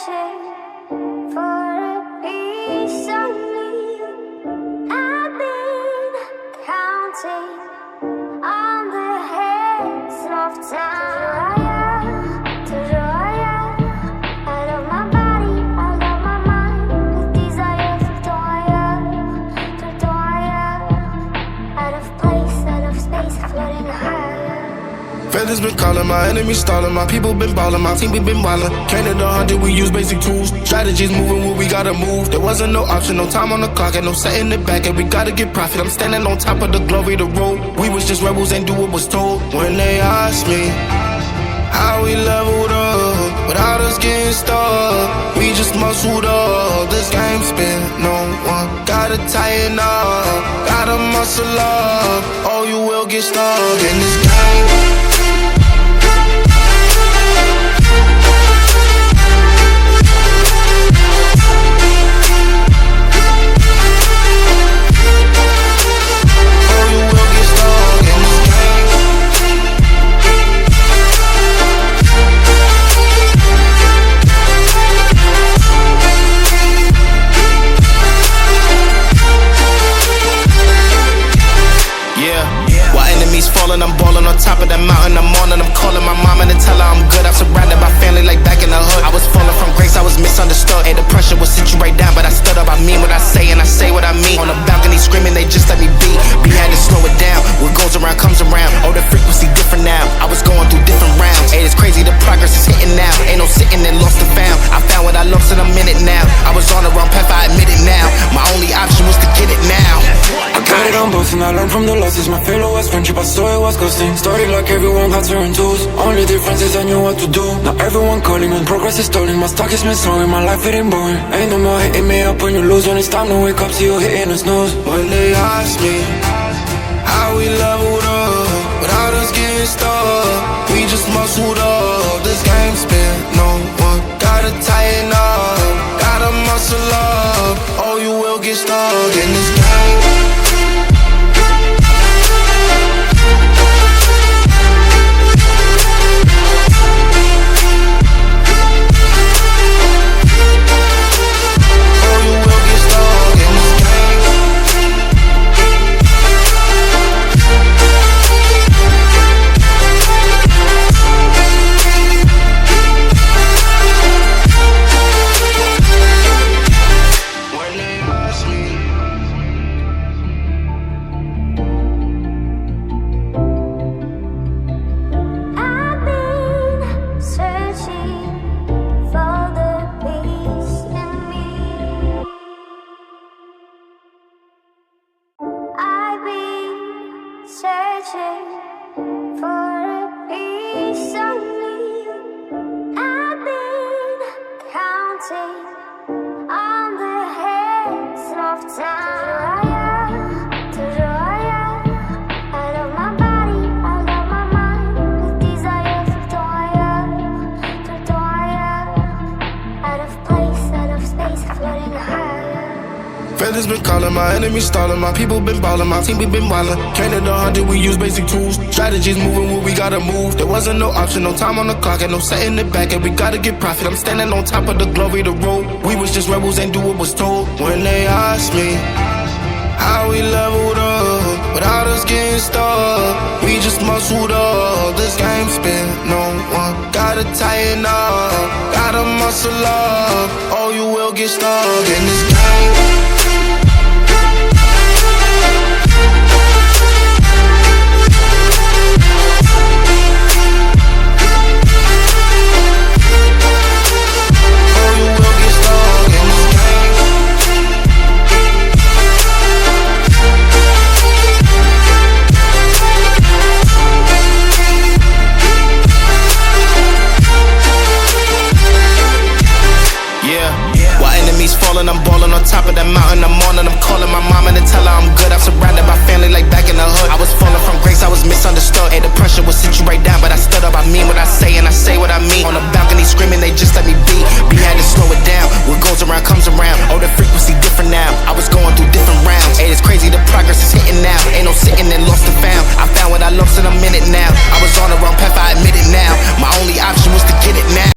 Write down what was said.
searching for a piece of me. I've been counting on the hands of time. To draw ya out of my body, out of my mind, with desire to draw ya out of place, out of space, floating high. Feathers been calling, my enemies stalling, my people been ballin', my team we been wildin'. Counted 100, we use basic tools. Strategies moving where we gotta move. There wasn't no option, no time on the clock, and no setting it back, and we gotta get profit. I'm standing on top of the glory, the road. We was just rebels, ain't do what was told. When they asked me how we leveled up, without us getting stuck, we just muscled up. This game spin, no one gotta tighten up, gotta muscle up, or you will get stuck in this game. I'm ballin' on top of that mountain, I'm on and I'm calling my mama to tell her I'm good. I'm surrounded by family like back in the hood. I was falling from grace, I was misunderstood. Hey, the pressure will sit you right down, but I stood up. I mean what I say and I say what I mean. On the balcony screaming, they just let me be. We had to slow it down, what goes around comes around. Oh, the frequency different now, I was going through different rounds. Hey, it's crazy, the progress is hitting now. Ain't no sitting and lost and found. I found what I lost in a minute now. I was on the wrong path, I admit it now. My only option was to get it now. I got it on both and I learned from the losses. My failure was friendship, I saw it was ghosting. Started like everyone had certain tools. Only difference is I knew what to do. Now everyone calling when progress is stolen. My stock is missing, my life it ain't boring. Ain't no more hitting me up when you lose. When it's time to wake up, see you hitting the snooze. When they ask me how we leveled up, without us getting stuck, we just muscled up. This game spin, no one gotta tighten up, gotta muscle up, or you will get stuck in this game. Searching for a piece of me. I've been counting on the hands of time. To draw ya out of my body, out of my mind, with desire to draw ya out of place, out of space, floating high. Feathers been calling, my enemies stalling, my people been ballin', my team we been wildin'. Counted 100, we use basic tools. Strategies moving where we gotta move. There wasn't no option, no time on the clock, and no setting it back, and we gotta get profit. I'm standing on top of the glory, the road. We was just rebels, ain't do what was told. When they asked me how we leveled up, without us getting stuck, we just muscled up. This game spin, no one gotta tighten up, gotta muscle up, or you will get stuck in this game. I'm ballin' on top of that mountain, I'm on and I'm calling my mama to tell her I'm good. I'm surrounded by family like back in the hood. I was falling from grace, I was misunderstood. Hey, the pressure will sit you right down, but I stood up. I mean what I say and I say what I mean. On the balcony screaming, they just let me be. We had to slow it down, what goes around comes around. Oh, the frequency different now, I was going through different rounds. Hey, it's crazy, the progress is hitting now. Ain't no sitting and lost and found. I found what I lost in a minute now. I was on the wrong path,